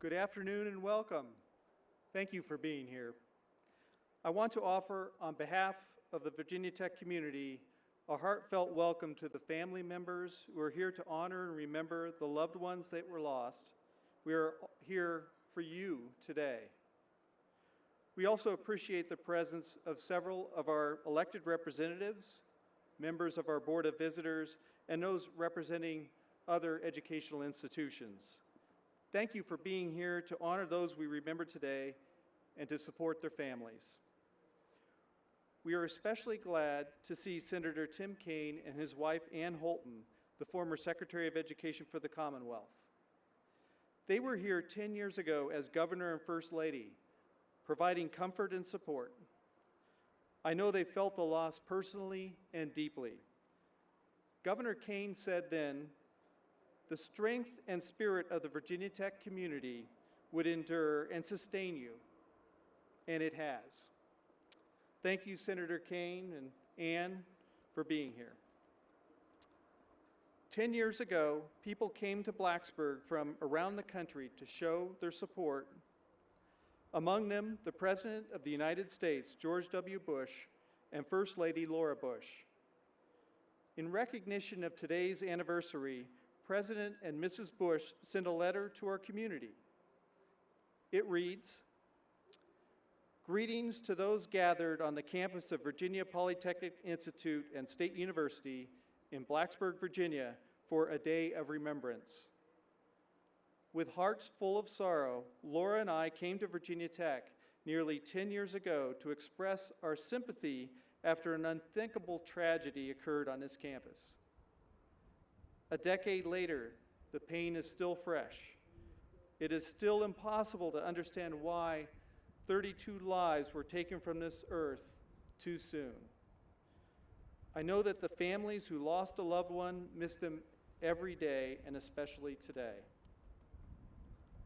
Good afternoon and welcome. Thank you for being here. I want to offer, on behalf of the Virginia Tech community, a heartfelt welcome to the family members who are here to honor and remember the loved ones that were lost. We are here for you today. We also appreciate the presence of several of our elected representatives, members of our Board of Visitors, and those representing other educational institutions. Thank you for being here to honor those we remember today and to support their families. We are especially glad to see Senator Tim Kaine and his wife Ann Holton, the former Secretary of Education for the Commonwealth. They were here 10 years ago as Governor and First Lady, providing comfort and support. I know they felt the loss personally and deeply. Governor Kaine said then, "The strength and spirit of the Virginia Tech community would endure and sustain you," and it has. Thank you, Senator Kaine and Ann, for being here. 10 years ago, people came to Blacksburg from around the country to show their support. Among them, the President of the United States, George W. Bush, and First Lady Laura Bush. In recognition of today's anniversary, President and Mrs. Bush sent a letter to our community. It reads, "Greetings to those gathered on the campus of Virginia Polytechnic Institute and State University in Blacksburg, Virginia, for a day of remembrance. With hearts full of sorrow, Laura and I came to Virginia Tech nearly 10 years ago to express our sympathy after an unthinkable tragedy occurred on this campus. A decade later, the pain is still fresh. It is still impossible to understand why 32 lives were taken from this earth too soon. I know that the families who lost a loved one miss them every day, and especially today.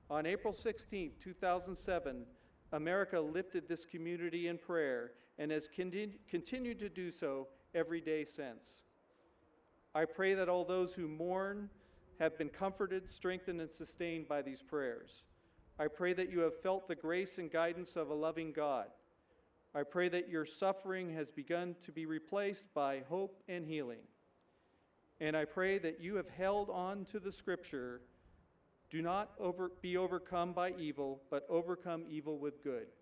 On April 16, 2007, America lifted this community in prayer and has continued to do so every day since. I pray that all those who mourn have been comforted, strengthened, and sustained by these prayers. I pray that you have felt the grace and guidance of a loving God. I pray that your suffering has begun to be replaced by hope and healing. And I pray that you have held on to the scripture, "Do not be overcome by evil, but overcome evil with good."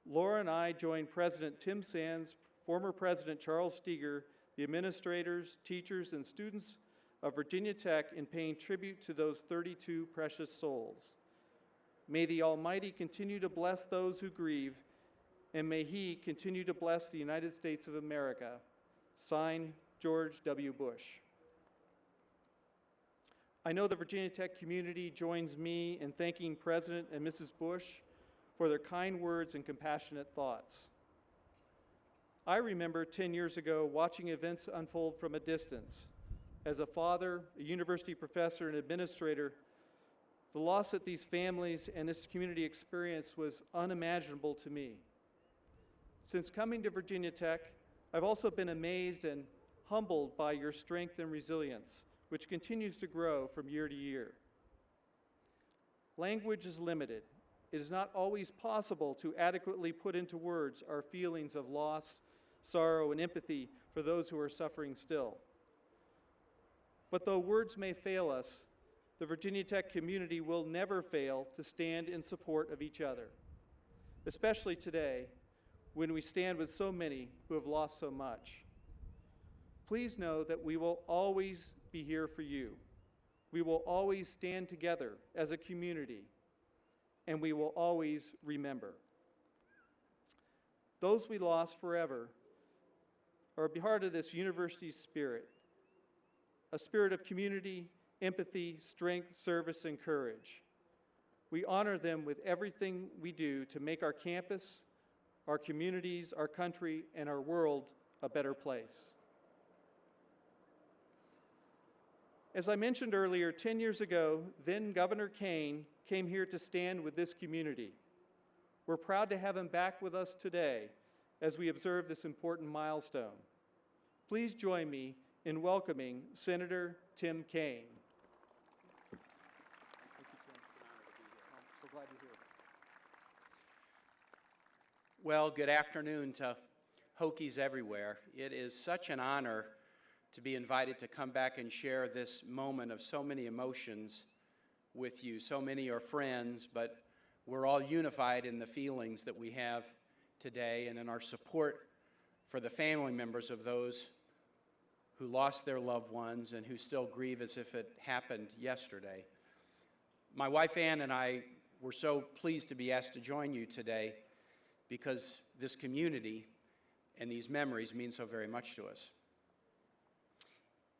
Laura and I join President Tim Sands, former President Charles Steger, the administrators, teachers, and students of Virginia Tech in paying tribute to those 32 precious souls. May the Almighty continue to bless those who grieve, and may He continue to bless the United States of America. Signed, George W. Bush. I know the Virginia Tech community joins me in thanking President and Mrs. Bush for their kind words and compassionate thoughts. I remember 10 years ago watching events unfold from a distance. As a father, a university professor, and administrator, the loss that these families and this community experienced was unimaginable to me. Since coming to Virginia Tech, I've also been amazed and humbled by your strength and resilience, which continues to grow from year to year. Language is limited. It is not always possible to adequately put into words our feelings of loss, sorrow, and empathy for those who are suffering still. But though words may fail us, the Virginia Tech community will never fail to stand in support of each other, especially today when we stand with so many who have lost so much. Please know that we will always be here for you. We will always stand together as a community, and we will always remember. Those we lost forever are a part of this university's spirit, a spirit of community, empathy, strength, service, and courage. We honor them with everything we do to make our campus, our communities, our country, and our world a better place. As I mentioned earlier, 10 years ago, then Governor Kaine came here to stand with this community. We're proud to have him back with us today as we observe this important milestone. Please join me in welcoming Senator Tim Kaine. Well, good afternoon to Hokies everywhere. It is such an honor to be invited to come back and share this moment of so many emotions with you. So many are friends, but we're all unified in the feelings that we have today and in our support for the family members of those who lost their loved ones and who still grieve as if it happened yesterday. My wife Ann and I were so pleased to be asked to join you today because this community and these memories mean so very much to us.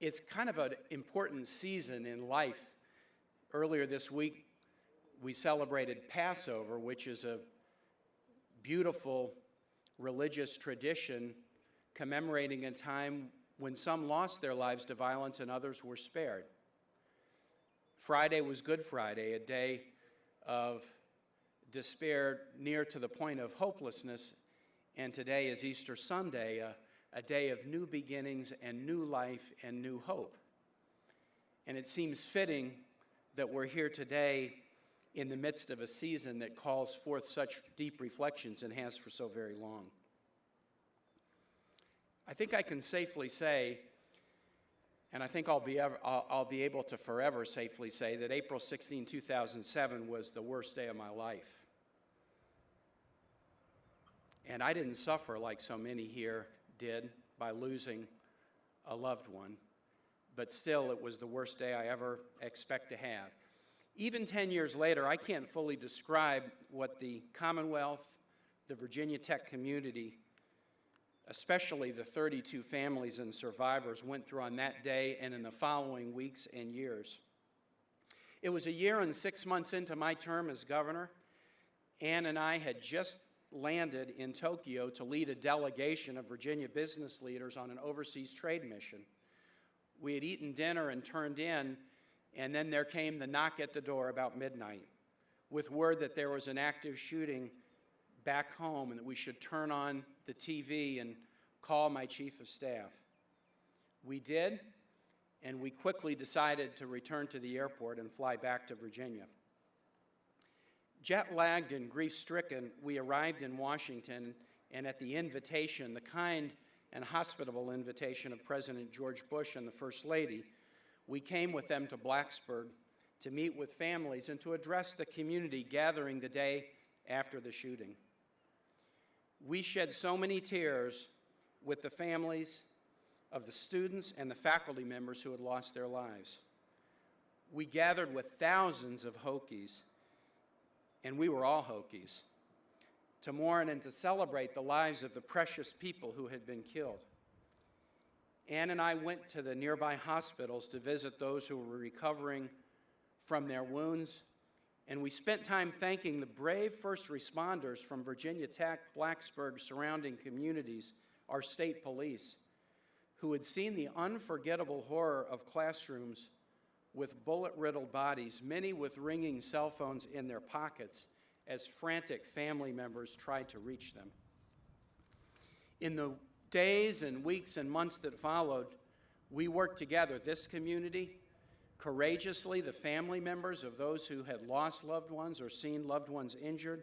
It's kind of an important season in life. Earlier this week, we celebrated Passover, which is a beautiful religious tradition commemorating a time when some lost their lives to violence and others were spared. Friday was Good Friday, a day of despair near to the point of hopelessness, and today is Easter Sunday, a day of new beginnings and new life and new hope. And it seems fitting that we're here today in the midst of a season that calls forth such deep reflections and has for so very long. I think I can safely say, and I think I'll be able to forever safely say, that April 16, 2007 was the worst day of my life. And I didn't suffer like so many here did by losing a loved one, but still it was the worst day I ever expect to have. Even 10 years later, I can't fully describe what the Commonwealth, the Virginia Tech community, especially the 32 families and survivors went through on that day and in the following weeks and years. It was a year and 6 months into my term as governor. Ann and I had just landed in Tokyo to lead a delegation of Virginia business leaders on an overseas trade mission. We had eaten dinner and turned in, and then there came the knock at the door about midnight with word that there was an active shooting back home and that we should turn on the TV and call my chief of staff. We did, and we quickly decided to return to the airport and fly back to Virginia. Jet-lagged and grief-stricken, we arrived in Washington, and at the invitation, the kind and hospitable invitation of President George Bush and the First Lady, we came with them to Blacksburg to meet with families and to address the community gathering the day after the shooting. We shed so many tears with the families of the students and the faculty members who had lost their lives. We gathered with thousands of Hokies, and we were all Hokies, to mourn and to celebrate the lives of the precious people who had been killed. Ann and I went to the nearby hospitals to visit those who were recovering from their wounds, and we spent time thanking the brave first responders from Virginia Tech, Blacksburg, surrounding communities, our state police, who had seen the unforgettable horror of classrooms with bullet-riddled bodies, many with ringing cell phones in their pockets, as frantic family members tried to reach them. In the days and weeks and months that followed, we worked together, this community, courageously, the family members of those who had lost loved ones or seen loved ones injured,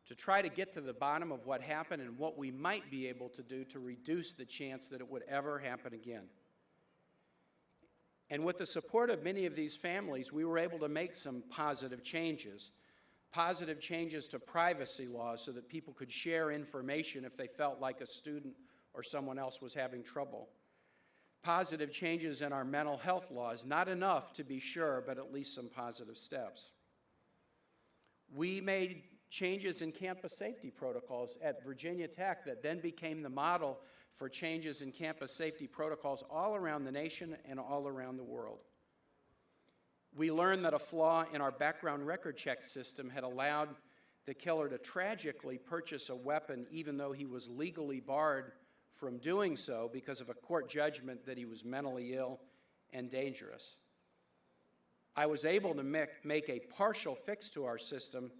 to try to get to the bottom of what happened and what we might be able to do to reduce the chance that it would ever happen again. And with the support of many of these families, we were able to make some positive changes to privacy laws so that people could share information if they felt like a student or someone else was having trouble. Positive changes in our mental health laws, not enough to be sure, but at least some positive steps. We made changes in campus safety protocols at Virginia Tech that then became the model for changes in campus safety protocols all around the nation and all around the world. We learned that a flaw in our background record check system had allowed the killer to tragically purchase a weapon even though he was legally barred from doing so because of a court judgment that he was mentally ill and dangerous. I was able to make a partial fix to our system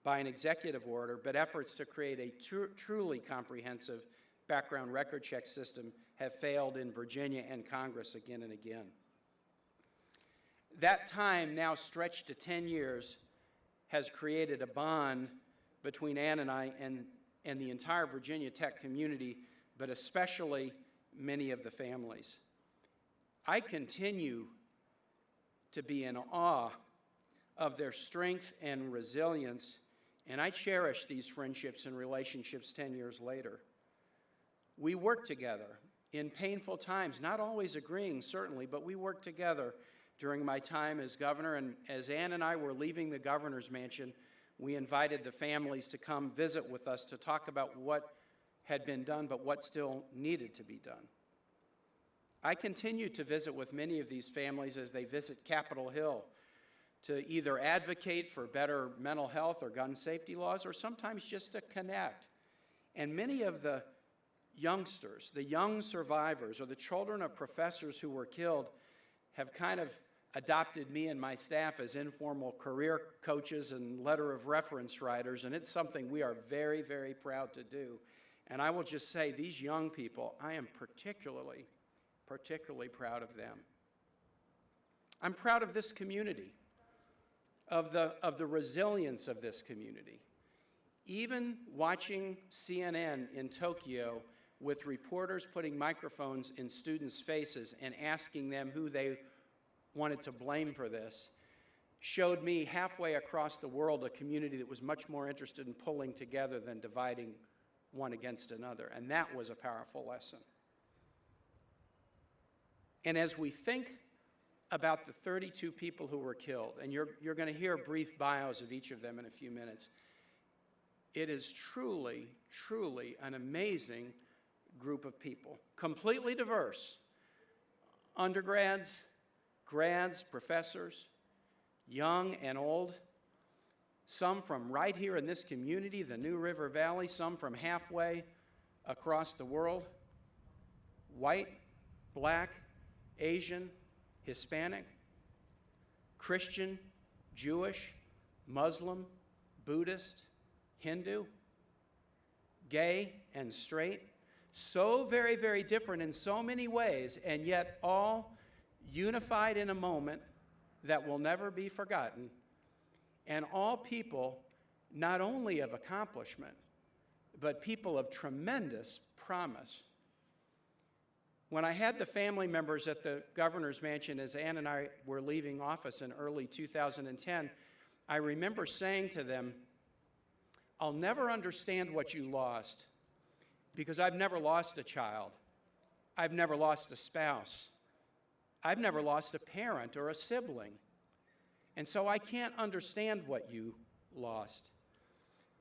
by an executive order, but efforts to create a truly comprehensive background record check system have failed in Virginia and Congress again and again. That time, now stretched to 10 years, has created a bond between Ann and I, and and the entire Virginia Tech community, but especially many of the families. I continue to be in awe of their strength and resilience, and I cherish these friendships and relationships 10 years later. We worked together in painful times, not always agreeing, certainly, but we worked together during my time as governor, and as Ann and I were leaving the governor's mansion, we invited the families to come visit with us to talk about what had been done, but what still needed to be done. I continue to visit with many of these families as they visit Capitol Hill to either advocate for better mental health or gun safety laws, or sometimes just to connect. And many of the youngsters, the young survivors, or the children of professors who were killed have kind of adopted me and my staff as informal career coaches and letter of reference writers, and it's something we are very, very proud to do. And I will just say, these young people, I am particularly proud of them. I'm proud of this community, of the resilience of this community. Even watching CNN in Tokyo with reporters putting microphones in students' faces and asking them who they wanted to blame for this, showed me halfway across the world a community that was much more interested in pulling together than dividing one against another. And that was a powerful lesson. And as we think about the 32 people who were killed, and you're going to hear brief bios of each of them in a few minutes, it is truly, truly an amazing group of people, completely diverse. Undergrads, grads, professors, young and old, some from right here in this community, the New River Valley, some from halfway across the world, white, black, Asian, Hispanic, Christian, Jewish, Muslim, Buddhist, Hindu, gay and straight, so very, very different in so many ways, and yet all unified in a moment that will never be forgotten, and all people not only of accomplishment, but people of tremendous promise. When I had the family members at the governor's mansion as Ann and I were leaving office in early 2010, I remember saying to them, I'll never understand what you lost, because I've never lost a child. I've never lost a spouse. I've never lost a parent or a sibling. And so I can't understand what you lost.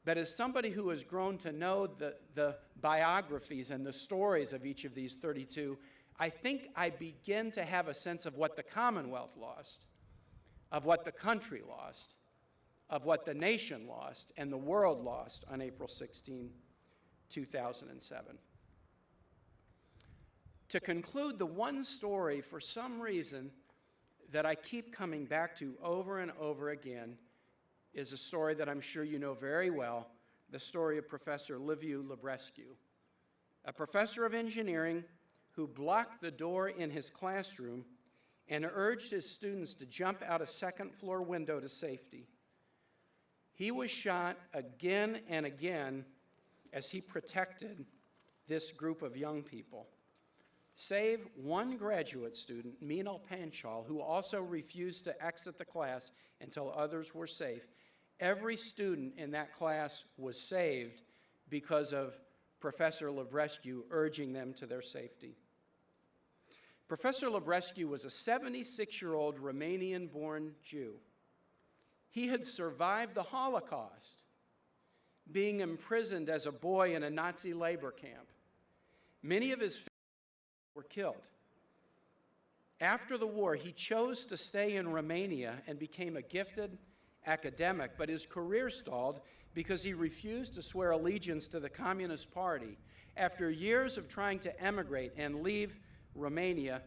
But as somebody who has grown to know the biographies and the stories of each of these 32, I think I begin to have a sense of what the Commonwealth lost, of what the country lost, of what the nation lost and the world lost on April 16, 2007. To conclude, the one story, for some reason, that I keep coming back to over and over again is a story that I'm sure you know very well, the story of Professor Liviu Librescu, a professor of engineering who blocked the door in his classroom and urged his students to jump out a second-floor window to safety. He was shot again and again as he protected this group of young people, save one graduate student, Meenal Panchal, who also refused to exit the class until others were safe. Every student in that class was saved because of Professor Librescu urging them to their safety. Professor Librescu was a 76-year-old Romanian-born Jew. He had survived the Holocaust, being imprisoned as a boy in a Nazi labor camp. Many of his family were killed. After the war, he chose to stay in Romania and became a gifted academic, but his career stalled because he refused to swear allegiance to the Communist Party. After years of trying to emigrate and leave Romania,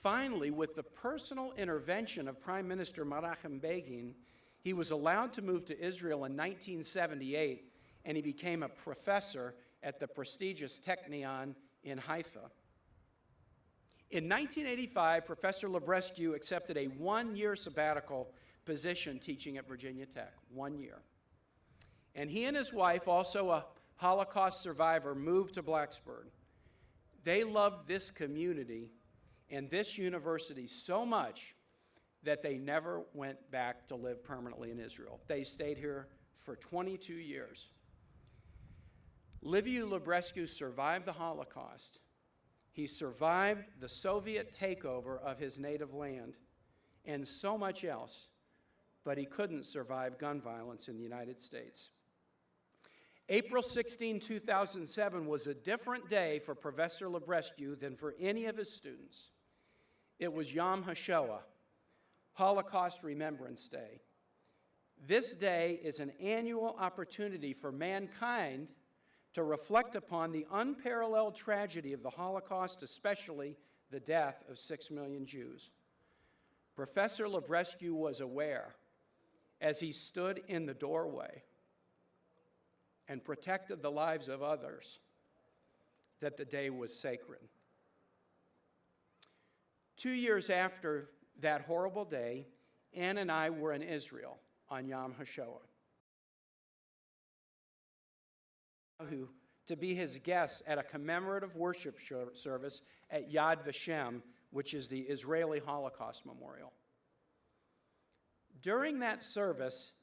finally, with the personal intervention of Prime Minister Menachem Begin, he was allowed to move to Israel in 1978, and he became a professor at the prestigious Technion in Haifa. In 1985, Professor Librescu accepted a one-year sabbatical position teaching at Virginia Tech, 1 year. And he and his wife, also a Holocaust survivor, moved to Blacksburg. They loved this community and this university so much that they never went back to live permanently in Israel. They stayed here for 22 years. Liviu Librescu survived the Holocaust. He survived the Soviet takeover of his native land and so much else, but he couldn't survive gun violence in the United States. April 16, 2007 was a different day for Professor Librescu than for any of his students. It was Yom HaShoah, Holocaust Remembrance Day. This day is an annual opportunity for mankind to reflect upon the unparalleled tragedy of the Holocaust, especially the death of 6 million Jews. Professor Librescu was aware, as he stood in the doorway and protected the lives of others, that the day was sacred. 2 years after that horrible day, Ann and I were in Israel on Yom HaShoah, to be his guests at a commemorative worship service at Yad Vashem, which is the Israeli Holocaust Memorial. During that service,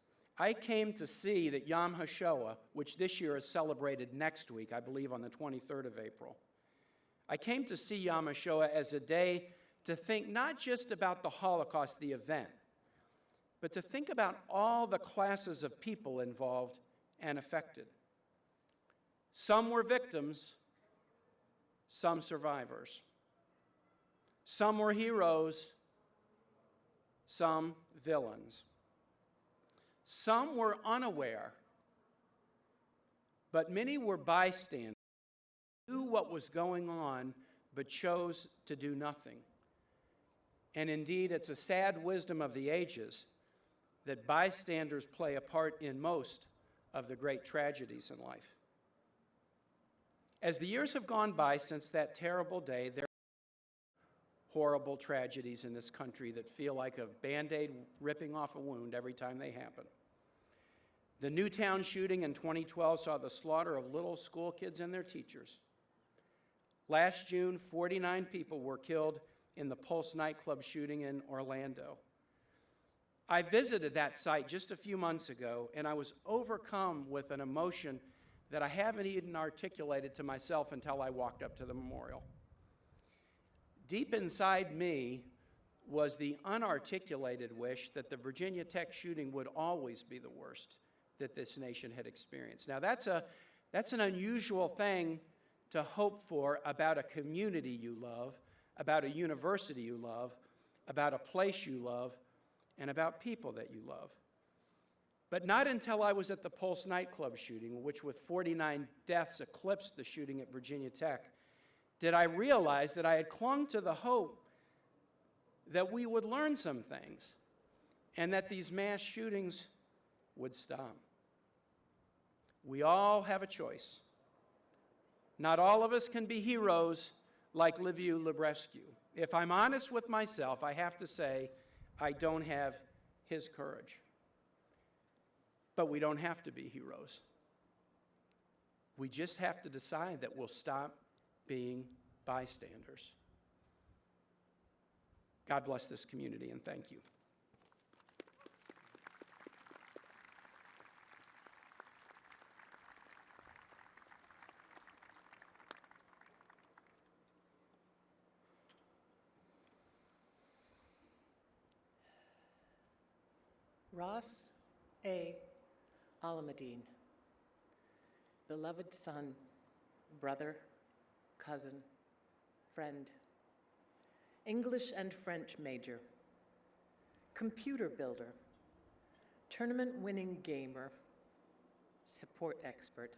I came to see that Yom HaShoah, which this year is celebrated next week, I believe on the 23rd of April, I came to see Yom HaShoah as a day to think not just about the Holocaust, the event, but to think about all the classes of people involved and affected. Some were victims, some survivors. Some were heroes, some villains. Some were unaware, but many were bystanders, knew what was going on, but chose to do nothing. And indeed, it's a sad wisdom of the ages that bystanders play a part in most of the great tragedies in life. As the years have gone by since that terrible day, there are horrible tragedies in this country that feel like a Band-Aid ripping off a wound every time they happen. The Newtown shooting in 2012 saw the slaughter of little school kids and their teachers. Last June, 49 people were killed in the Pulse nightclub shooting in Orlando. I visited that site just a few months ago, and I was overcome with an emotion that I haven't even articulated to myself until I walked up to the memorial. Deep inside me was the unarticulated wish that the Virginia Tech shooting would always be the worst that this nation had experienced. Now, that's an unusual thing to hope for about a community you love, about a university you love, about a place you love, and about people that you love. But not until I was at the Pulse nightclub shooting, which with 49 deaths eclipsed the shooting at Virginia Tech, did I realize that I had clung to the hope that we would learn some things and that these mass shootings would stop. We all have a choice. Not all of us can be heroes like Liviu Librescu. If I'm honest with myself, I have to say I don't have his courage. But we don't have to be heroes. We just have to decide that we'll stop being bystanders. God bless this community, and thank you. Ross A. Alameddine, beloved son, brother, cousin, friend, English and French major, computer builder, tournament-winning gamer, support expert,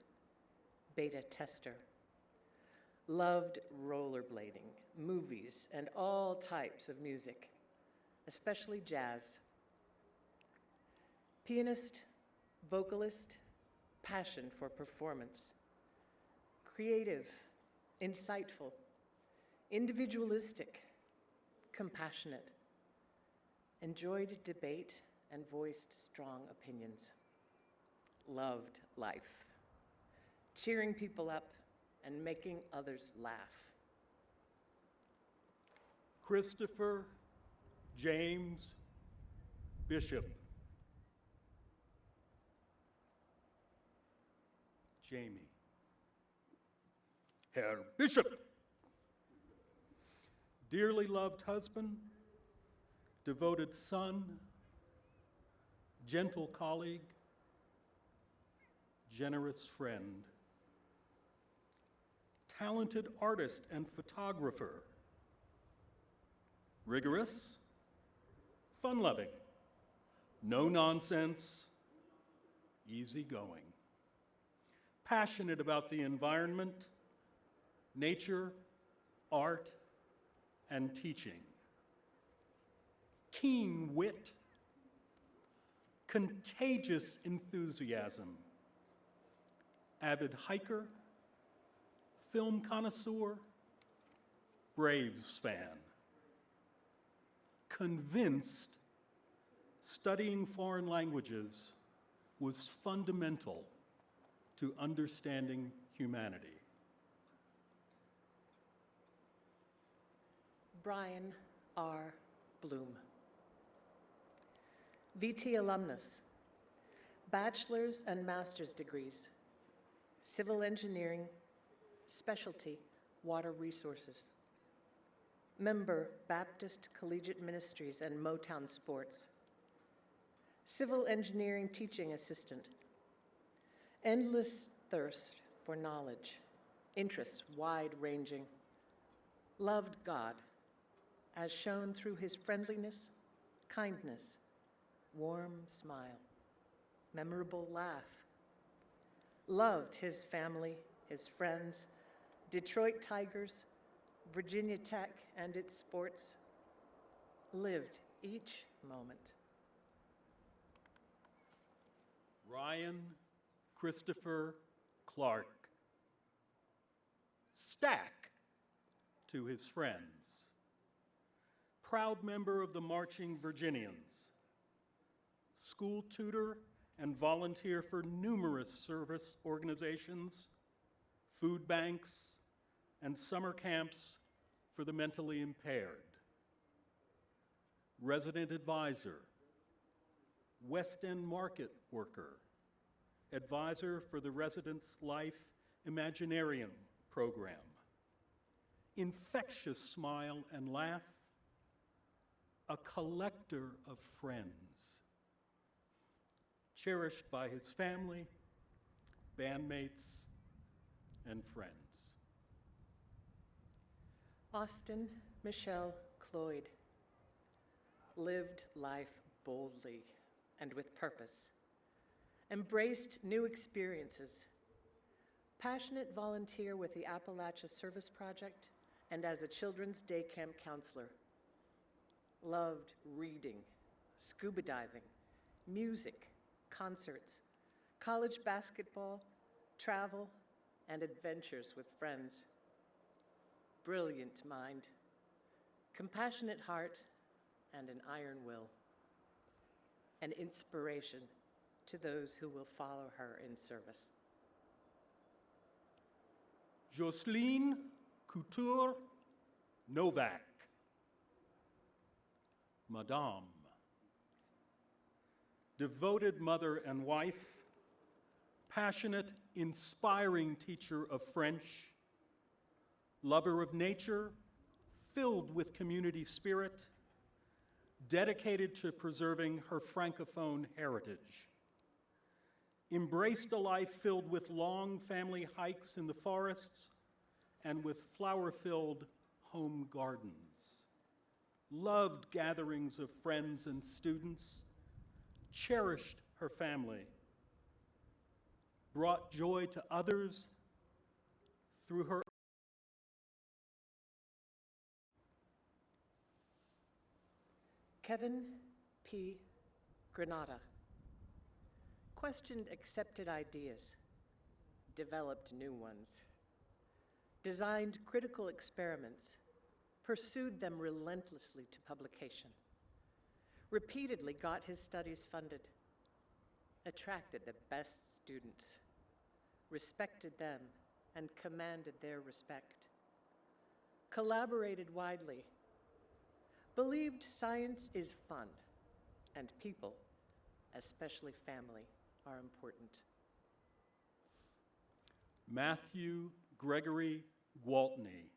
beta tester, loved rollerblading, movies, and all types of music, especially jazz. Pianist, vocalist, passion for performance, creative, insightful, individualistic, compassionate, enjoyed debate and voiced strong opinions, loved life, cheering people up, and making others laugh. Christopher James Bishop. Jamie. Herr Bishop. Dearly loved husband, devoted son, gentle colleague, generous friend, talented artist and photographer, rigorous, fun-loving, no nonsense, easygoing, passionate about the environment, nature, art, and teaching, keen wit, contagious enthusiasm, avid hiker, film connoisseur, Braves fan, convinced studying foreign languages was fundamental to understanding humanity. Brian R. Bloom. VT alumnus, bachelor's and master's degrees, civil engineering, specialty, water resources. Member, Baptist Collegiate Ministries and Motown Sports. Civil engineering teaching assistant. Endless thirst for knowledge, interests wide-ranging. Loved God, as shown through his friendliness, kindness, warm smile, memorable laugh. Loved his family, his friends, Detroit Tigers, Virginia Tech and its sports. Lived each moment. Ryan Christopher Clark. Stack to his friends. Proud member of the Marching Virginians. School tutor and volunteer for numerous service organizations, food banks, and summer camps for the mentally impaired. Resident advisor, West End market worker, advisor for the Residence Life Imaginarium program. Infectious smile and laugh, a collector of friends. Cherished by his family, bandmates, and friends. Austin Michelle Cloyd. Lived life boldly and with purpose. Embraced new experiences. Passionate volunteer with the Appalachia Service Project and as a children's day camp counselor. Loved reading, scuba diving, music, concerts, college basketball, travel, and adventures with friends. Brilliant mind, compassionate heart, and an iron will. An inspiration to those who will follow her in service. Jocelyn Couture Novak. Madame. Devoted mother and wife, passionate, inspiring teacher of French, lover of nature, filled with community spirit, dedicated to preserving her Francophone heritage. Embraced a life filled with long family hikes in the forests and with flower-filled home gardens. Loved gatherings of friends and students, cherished her family, brought joy to others through her. Kevin P. Granata. Questioned accepted ideas, developed new ones, designed critical experiments, pursued them relentlessly to publication, repeatedly got his studies funded, attracted the best students, respected them, and commanded their respect, collaborated widely, believed science is fun, and people, especially family, are important. Matthew Gregory Gwaltney,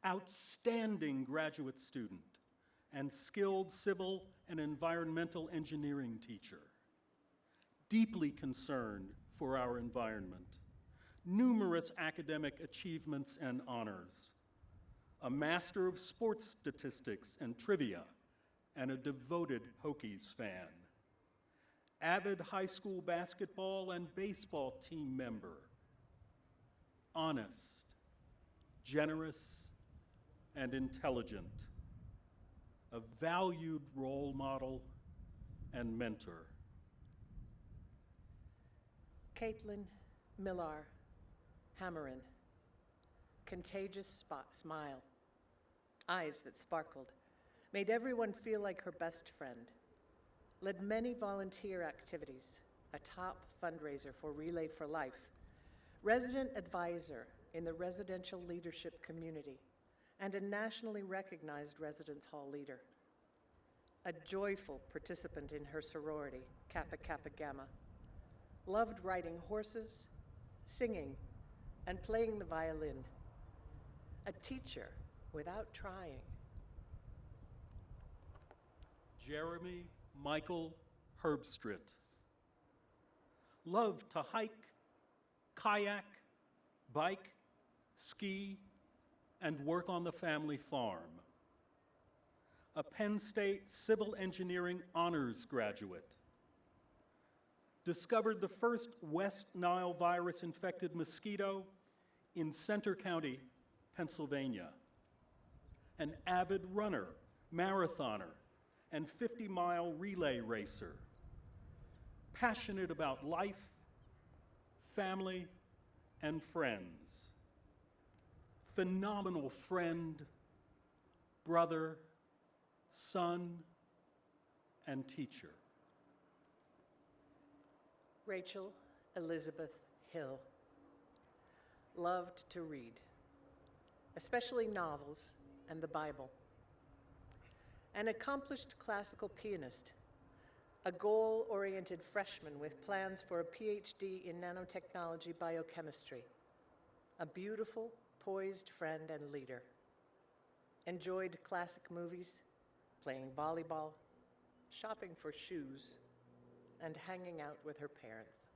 outstanding graduate student and skilled civil and environmental engineering teacher, deeply concerned for our environment, numerous academic achievements and honors, a master of sports statistics and trivia, and a devoted Hokies fan, avid high school basketball and baseball team member, honest, generous, and intelligent, a valued role model and mentor. Caitlin Millar Hammerin, contagious smile, eyes that sparkled, made everyone feel like her best friend, led many volunteer activities, a top fundraiser for Relay for Life, resident advisor in the residential leadership community, and a nationally recognized residence hall leader. A joyful participant in her sorority, Kappa Kappa Gamma, loved riding horses, singing, and playing the violin. A teacher without trying. Jeremy Michael Herbstritt, loved to hike, kayak, bike, ski, and work on the family farm. A Penn State Civil Engineering Honors graduate. Discovered the first West Nile virus-infected mosquito in Center County, Pennsylvania. An avid runner, marathoner, and 50-mile relay racer. Passionate about life, family, and friends. Phenomenal friend, brother, son, and teacher. Rachel Elizabeth Hill loved to read, especially novels and the Bible. An accomplished classical pianist, a goal-oriented freshman with plans for a PhD in nanotechnology biochemistry, a beautiful, poised friend and leader. Enjoyed classic movies, playing volleyball, shopping for shoes, and hanging out with her parents.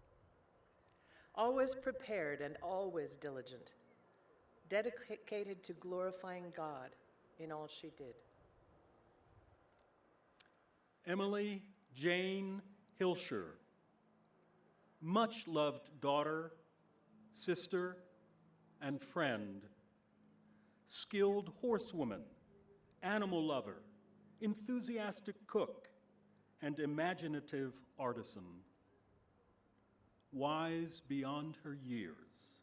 Always prepared and always diligent, dedicated to glorifying God in all she did. Emily Jane Hilscher, much loved daughter, sister, and friend, skilled horsewoman, animal lover, enthusiastic cook, and imaginative artisan. Wise beyond her years.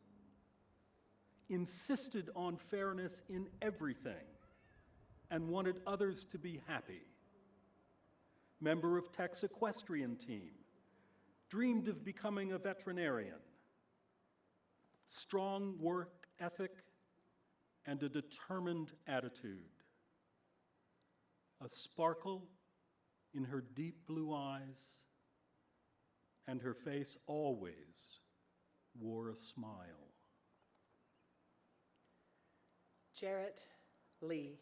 Insisted on fairness in everything and wanted others to be happy. Member of Tech's equestrian team, dreamed of becoming a veterinarian. Strong work ethic and a determined attitude. A sparkle in her deep blue eyes, and her face always wore a smile. Jarrett Lee,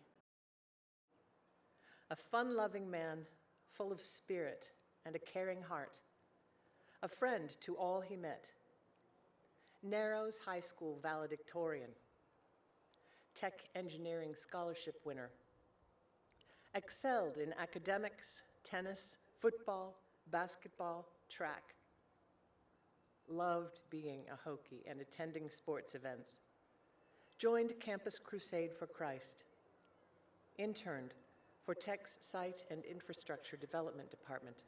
a fun-loving man full of spirit and a caring heart, a friend to all he met. Narrows High School valedictorian, Tech Engineering Scholarship winner, excelled in academics, tennis, football, basketball, track. Loved being a Hokie and attending sports events. Joined Campus Crusade for Christ. Interned for Tech's Site and Infrastructure Development Department.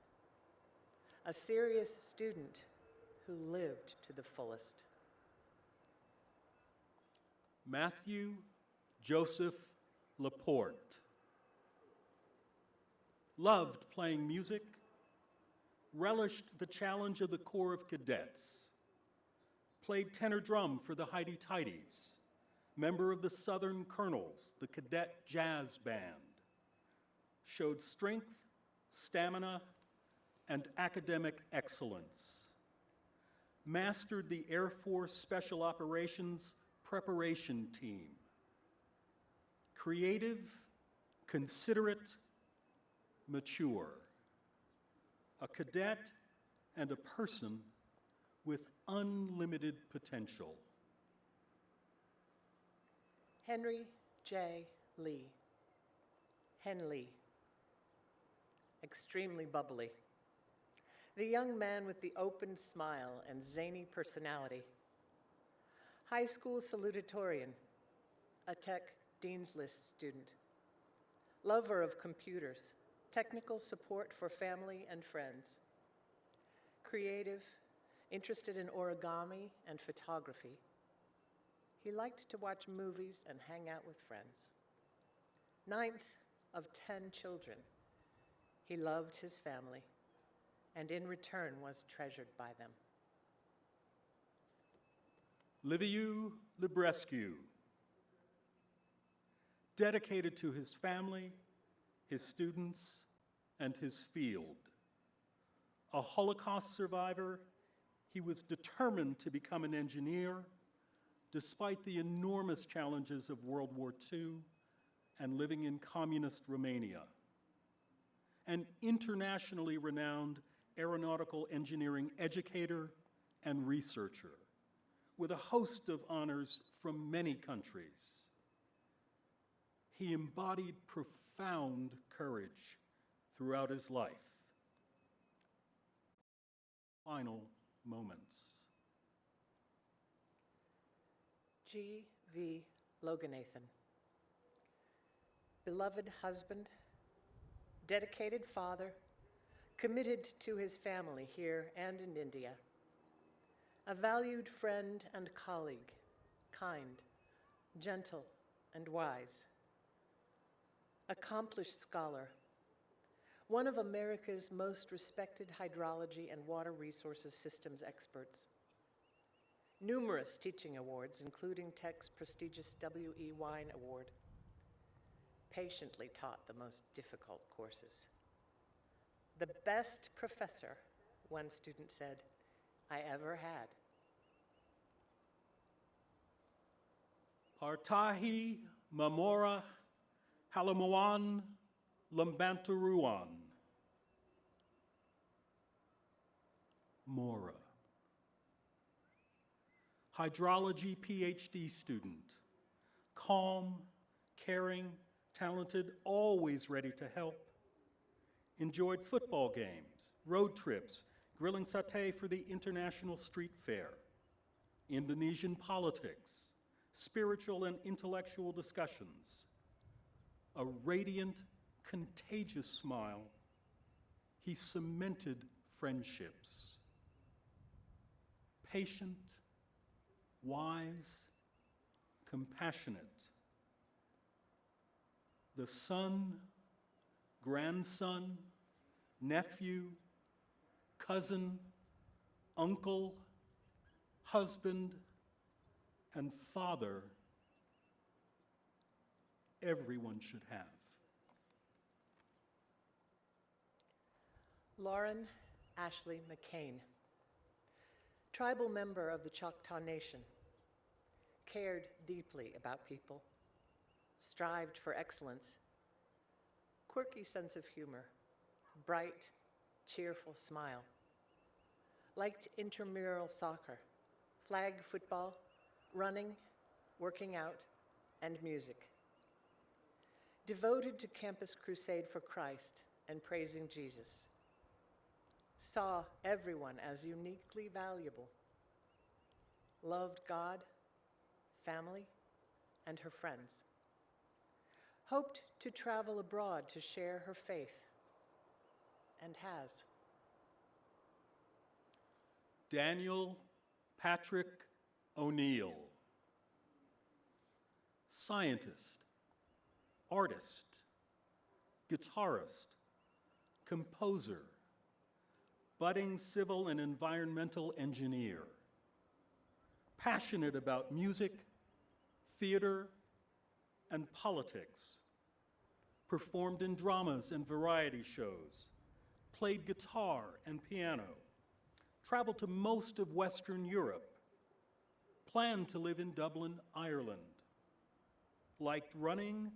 A serious student who lived to the fullest. Matthew Joseph Laporte. Loved playing music, relished the challenge of the Corps of Cadets, played tenor drum for the Highty Tighties, member of the Southern Colonels, the Cadet Jazz Band, showed strength, stamina, and academic excellence, mastered the Air Force Special Operations Preparation Team, creative, considerate, mature, a cadet and a person with unlimited potential. Henry J. Lee. Hen Lee. Extremely bubbly. The young man with the open smile and zany personality. High school salutatorian, a Tech Dean's List student. Lover of computers, technical support for family and friends. Creative, interested in origami and photography. He liked to watch movies and hang out with friends. 9th of 10 children. He loved his family, and in return was treasured by them. Liviu Librescu, dedicated to his family, his students, and his field. A Holocaust survivor, he was determined to become an engineer despite the enormous challenges of World War II and living in communist Romania. An internationally renowned aeronautical engineering educator and researcher with a host of honors from many countries. He embodied profound courage throughout his life. Final moments. G. V. Loganathan. Beloved husband, dedicated father, committed to his family here and in India. A valued friend and colleague, kind, gentle, and wise. Accomplished scholar, one of America's most respected hydrology and water resources systems experts. Numerous teaching awards, including Tech's prestigious W.E. Wine Award. Patiently taught the most difficult courses. The best professor, one student said, I ever had. Partahi Mamora Halamoan Lambantaruan. Mora. Hydrology PhD student. Calm, caring, talented, always ready to help. Enjoyed football games, road trips, grilling satay for the International Street Fair, Indonesian politics, spiritual and intellectual discussions. A radiant, contagious smile, he cemented friendships. Patient, wise, compassionate. The son, grandson, nephew, cousin, uncle, husband, and father everyone should have. Lauren Ashley McCain, tribal member of the Choctaw Nation, cared deeply about people, strived for excellence, quirky sense of humor, bright, cheerful smile, liked intramural soccer, flag football, running, working out, and music. Devoted to Campus Crusade for Christ and praising Jesus. Saw everyone as uniquely valuable. Loved God, family, and her friends. Hoped to travel abroad to share her faith, and has. Daniel Patrick O'Neill, scientist, artist, guitarist, composer, budding civil and environmental engineer. passionate about music, theater, and politics, performed in dramas and variety shows, played guitar and piano, traveled to most of Western Europe, planned to live in Dublin, Ireland, liked running,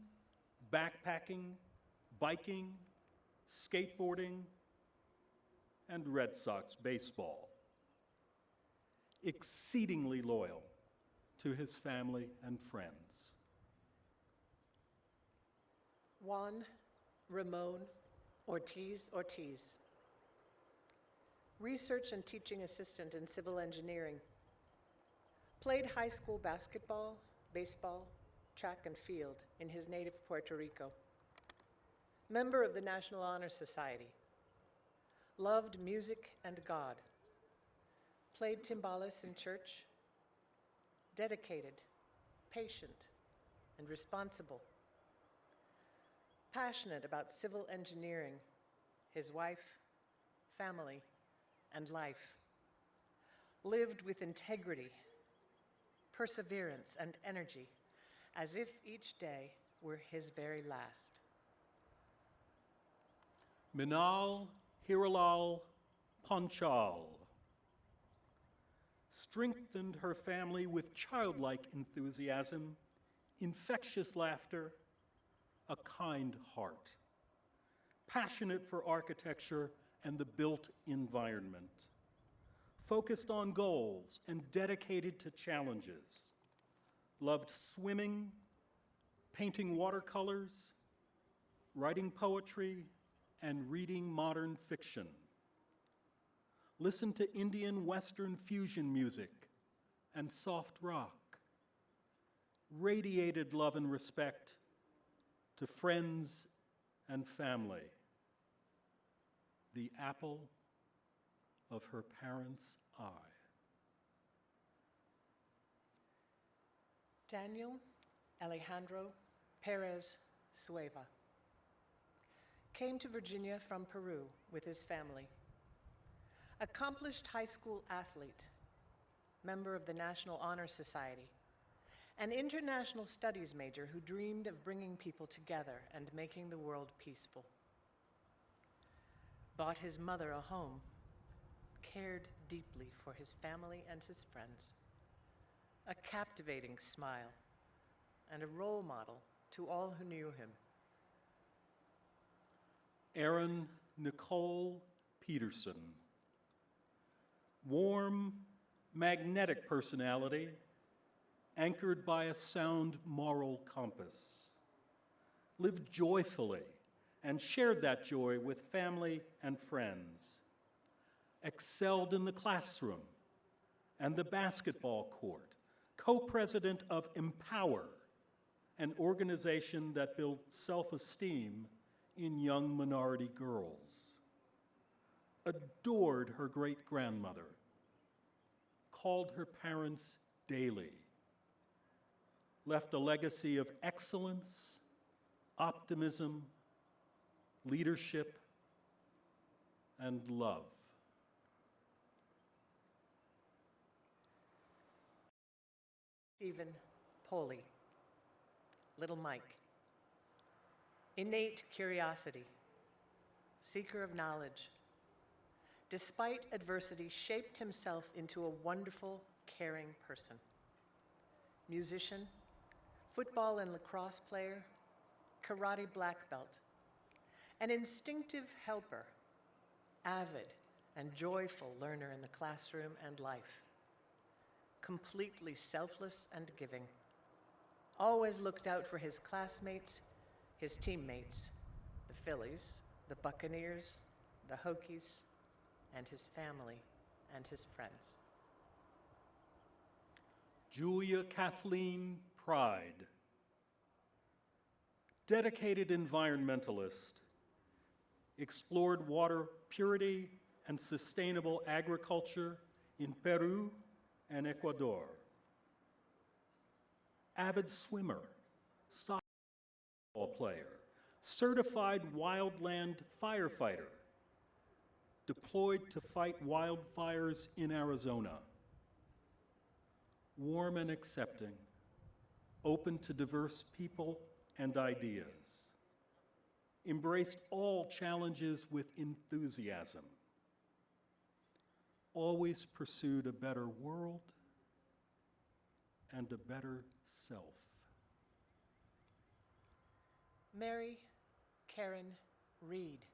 backpacking, biking, skateboarding, and Red Sox baseball. Exceedingly loyal to his family and friends. Juan Ramon Ortiz, research and teaching assistant in civil engineering. Played high school basketball, baseball, track and field in his native Puerto Rico. Member of the National Honor Society. Loved music and God. Played timbales in church. Dedicated, patient, and responsible. Passionate about civil engineering, his wife, family, and life. Lived with integrity, perseverance, and energy, as if each day were his very last. Minal Hirilal Panchal strengthened her family with childlike enthusiasm, infectious laughter, a kind heart, passionate for architecture and the built environment, focused on goals and dedicated to challenges, loved swimming, painting watercolors, writing poetry, and reading modern fiction. Listened to Indian Western fusion music and soft rock. Radiated love and respect to friends and family. The apple of her parents' eye. Daniel Alejandro Perez Sueva came to Virginia from Peru with his family. Accomplished high school athlete, member of the National Honor Society, an international studies major who dreamed of bringing people together and making the world peaceful. Bought his mother a home, cared deeply for his family and his friends, a captivating smile, and a role model to all who knew him. Erin Nicole Peterson. Warm, magnetic personality, anchored by a sound moral compass. Lived joyfully and shared that joy with family and friends. Excelled in the classroom and the basketball court. Co-president of Empower, an organization that builds self-esteem in young minority girls. Adored her great-grandmother. Called her parents daily. Left a legacy of excellence, optimism, leadership, and love. Stephen Poley, Little Mike. Innate curiosity, seeker of knowledge. Despite adversity, shaped himself into a wonderful, caring person. Musician, football and lacrosse player, karate black belt. An instinctive helper, avid and joyful learner in the classroom and life. Completely selfless and giving. Always looked out for his classmates, his teammates, the Phillies, the Buccaneers, the Hokies, and his family and his friends. Julia Kathleen Pride. Dedicated environmentalist, explored water purity and sustainable agriculture in Peru and Ecuador. Avid swimmer, softball player, certified wildland firefighter, deployed to fight wildfires in Arizona. warm and accepting, open to diverse people and ideas, embraced all challenges with enthusiasm, always pursued a better world and a better self. Mary Karen Reed,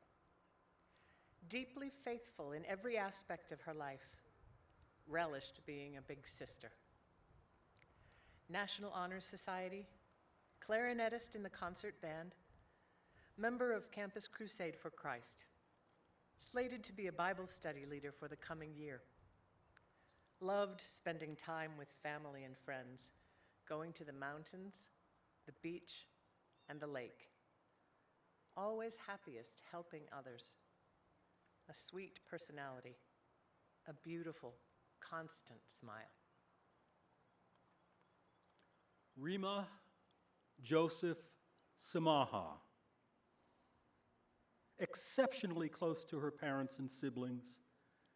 deeply faithful in every aspect of her life, relished being a big sister. National Honor Society, clarinetist in the concert band, member of Campus Crusade for Christ, slated to be a Bible study leader for the coming year. Loved spending time with family and friends, going to the mountains, the beach, and the lake. Always happiest helping others. A sweet personality, a beautiful, constant smile. Rima Joseph Samaha, exceptionally close to her parents and siblings,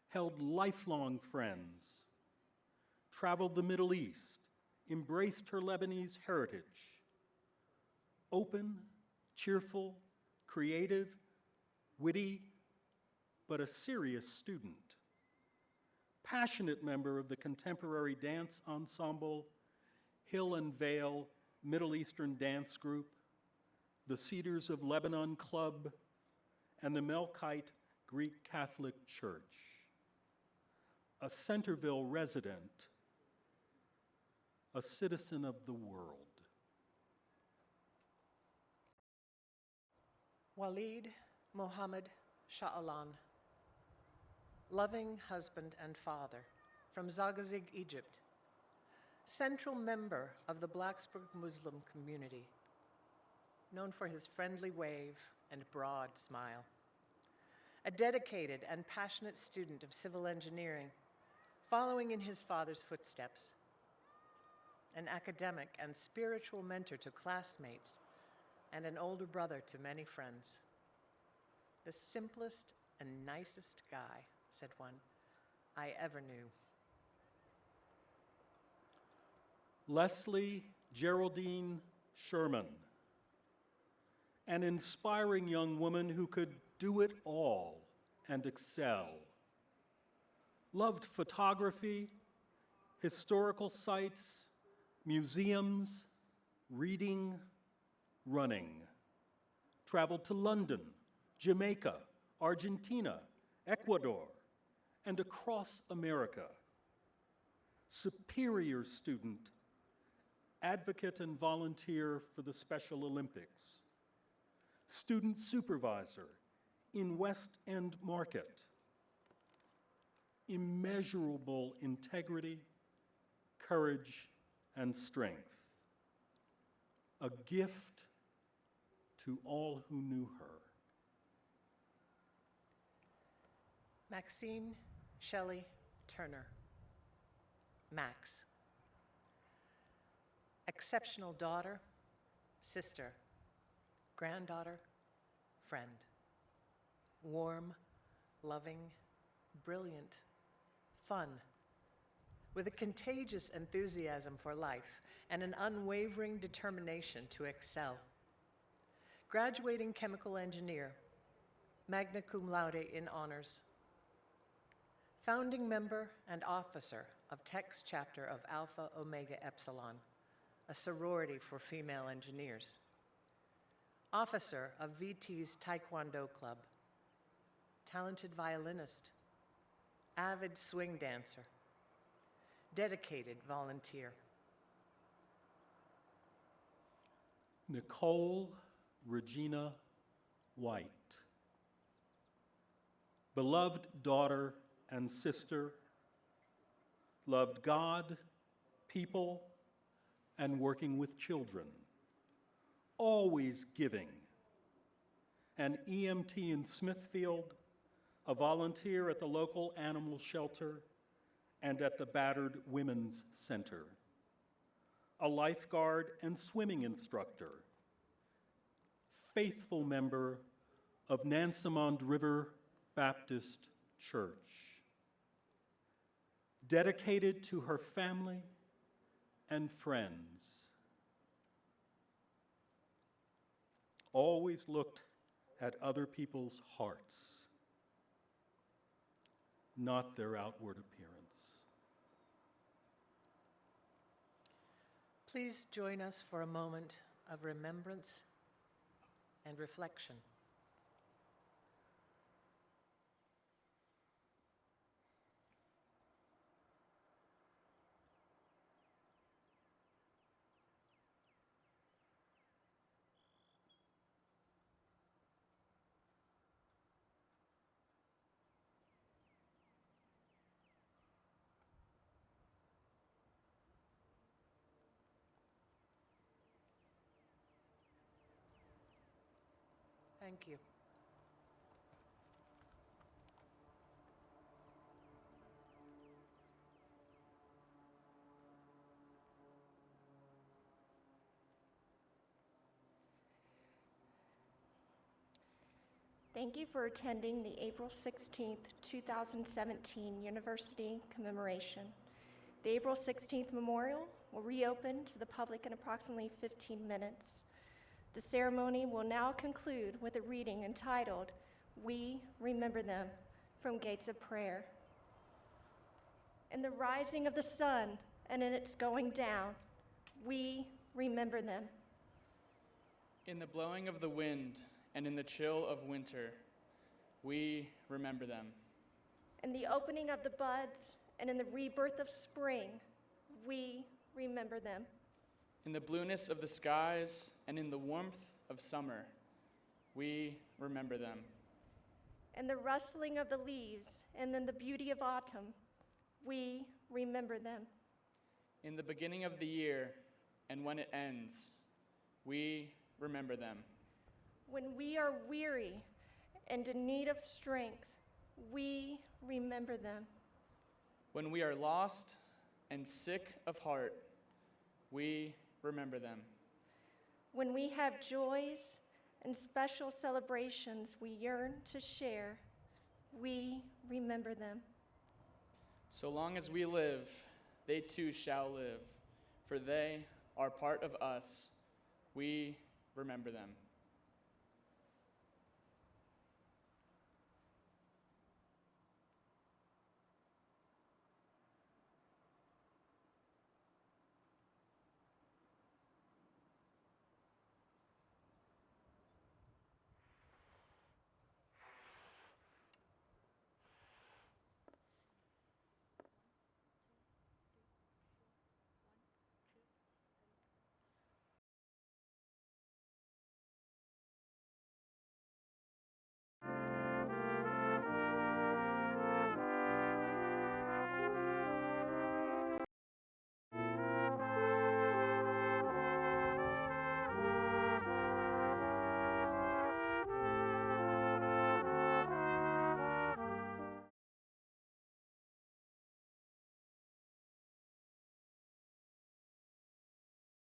held lifelong friends, traveled the Middle East, embraced her Lebanese heritage. Open, cheerful, creative, witty, but a serious student. Passionate member of the contemporary dance ensemble, Hill and Vale Middle Eastern Dance Group, the Cedars of Lebanon Club, and the Melkite Greek Catholic Church. A Centerville resident, a citizen of the world. Walid Mohammed Sha'alan, loving husband and father from Zagazig, Egypt, central member of the Blacksburg Muslim community, known for his friendly wave and broad smile. A dedicated and passionate student of civil engineering, following in his father's footsteps. An academic and spiritual mentor to classmates, and an older brother to many friends. The simplest and nicest guy, said one, I ever knew. Leslie Geraldine Sherman, an inspiring young woman who could do it all and excel. Loved photography, historical sites, museums, reading, running. Traveled to London, Jamaica, Argentina, Ecuador, and across America. Superior student, advocate and volunteer for the Special Olympics. Student supervisor in West End Market. Immeasurable integrity, courage, and strength. A gift to all who knew her. Maxine Shelley Turner, Max. Exceptional daughter, sister, granddaughter, friend. Warm, loving, brilliant, fun, with a contagious enthusiasm for life and an unwavering determination to excel. Graduating chemical engineer, magna cum laude in honors. Founding member and officer of Tech's chapter of Alpha Omega Epsilon, a sorority for female engineers. Officer of VT's Taekwondo Club. Talented violinist. Avid swing dancer. Dedicated volunteer. Nicole Regina White, beloved daughter and sister, loved God, people, and working with children, always giving. An EMT in Smithfield, a volunteer at the local animal shelter, and at the Battered Women's Center. A lifeguard and swimming instructor, faithful member of Nansemond River Baptist Church. Dedicated to her family and friends. Always looked at other people's hearts, not their outward appearance. Please join us for a moment of remembrance and reflection. Thank you. Thank you for attending the April 16th, 2017 University Commemoration. The April 16th Memorial will reopen to the public in approximately 15 minutes. The ceremony will now conclude with a reading entitled, "We Remember Them," from Gates of Prayer. In the rising of the sun and in its going down, we remember them. In the blowing of the wind and in the chill of winter, we remember them. In the opening of the buds and in the rebirth of spring, we remember them. In the blueness of the skies and in the warmth of summer, we remember them. In the rustling of the leaves and in the beauty of autumn, we remember them. In the beginning of the year and when it ends, we remember them. When we are weary and in need of strength, we remember them. When we are lost and sick of heart, we remember them. When we have joys and special celebrations we yearn to share, we remember them. So long as we live, they too shall live, for they are part of us. We remember them.